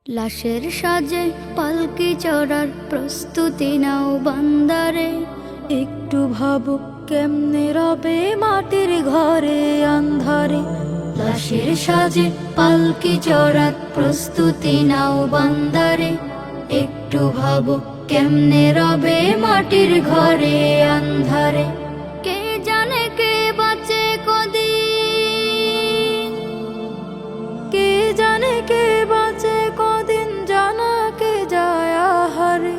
লাশের সাজে পালকি চড়ার প্রস্তুতি নাও বান্দারে। একটু ভাবো কেমনে রবে মাটির ঘরে আন্ধারে। লাশের সাজে পালকি চড়ার প্রস্তুতি নাও বান্দারে। একটু ভাবো কেমনে রবে মাটির ঘরে আন্ধারে। কে জানে কে বাঁচে কদিন, কে জানে কে বাঁচে কদিন, জানা কে যায় আহারে।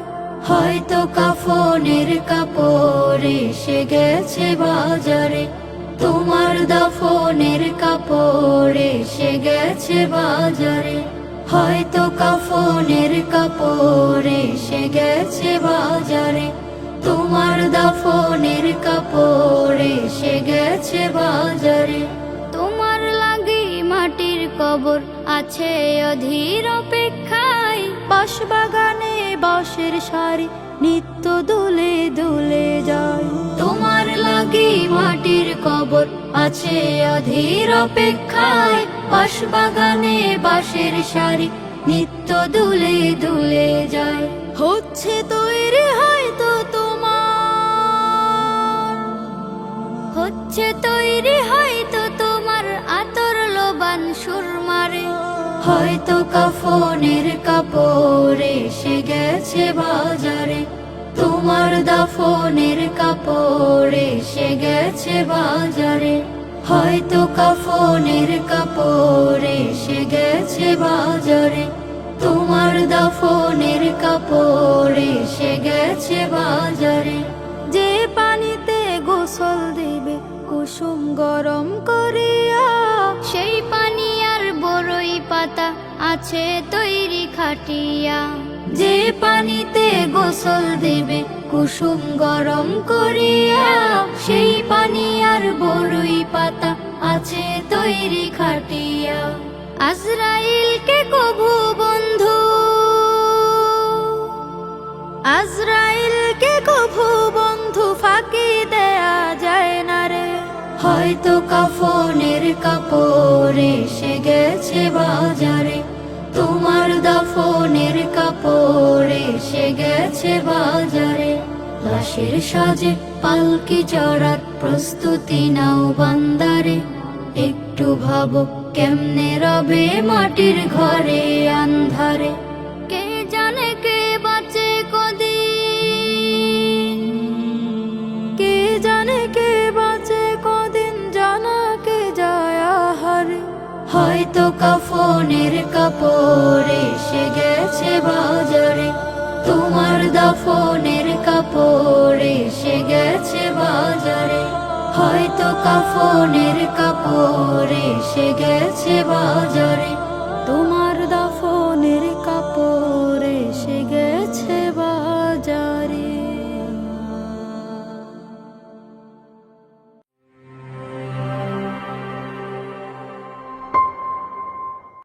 হয়তো কাফনের কাপড় এসে গেছে বাজারে। তোমার দাফনের কাপড় এসে গেছে বাজারে। হয়তো কাফনের কাপড় এসে গেছে বাজারে। তোমার দাফনের কাপড় এসে গেছে বাজারে। তোমার লাগি মাটির কবর আছে অধীর অপেক্ষায়। বাঁশবাগানে বাঁশের সারি নিত্য দুলে দুলে যায়। তোমার লাগি মাটির কবর আছে অধীর অপেক্ষায়। বাঁশবাগানে বাঁশের সারি নিত্য দুলে দুলে যায়। হচ্ছে তৈরি হয়তো তোমার, হচ্ছে তৈরি হয়তো তোমার আতর লোবান সুরমারে। হয়তো কাফনের কাপড় এসে গেছে বাজারে। তোমার দাফনের কাপড় এসে গেছে বাজারে। হয়তো কাফনের কাপড় এসে গেছে বাজারে। তোমার দাফনের কাপড় এসে গেছে বাজারে। যে পানিতে গোসল দিবে কুসুম গরম করিয়া, সেই পানি আর বড়ই পাতা আছে তৈরি খাটিয়া। যে পানিতে গোসল দেবে কুসুম গরম করিয়া, সেই পানি আর বড়ই পাতা আছে তৈরি খাটিয়া। আজরাইলকে কভু বন্ধু, আজরাইলকে কভু বন্ধু ফাঁকি দেয়া যায় না রে। হয়তো কাফনের কাপড় এসে গেছে বাজারে। তোমার দাফনের কাপড় এসে গেছে বাজারে। লাশের সাজে পালকি চড়ার প্রস্তুতি নাও বান্দারে। একটু ভাবো কেমনে রবে মাটির ঘরে আন্ধারে। কে জানে কে বাঁচে কদিন, কে জানে কে বাঁচে কদিন, জানা কে যায় আহারে। হয়তো কাফনের কাপড় এসে গেছে বাজারে। তোমার দাফনের কাপড় এসে গেছে বাজারে। হয়তো কাফনের কাপড় এসে গেছে বাজারে।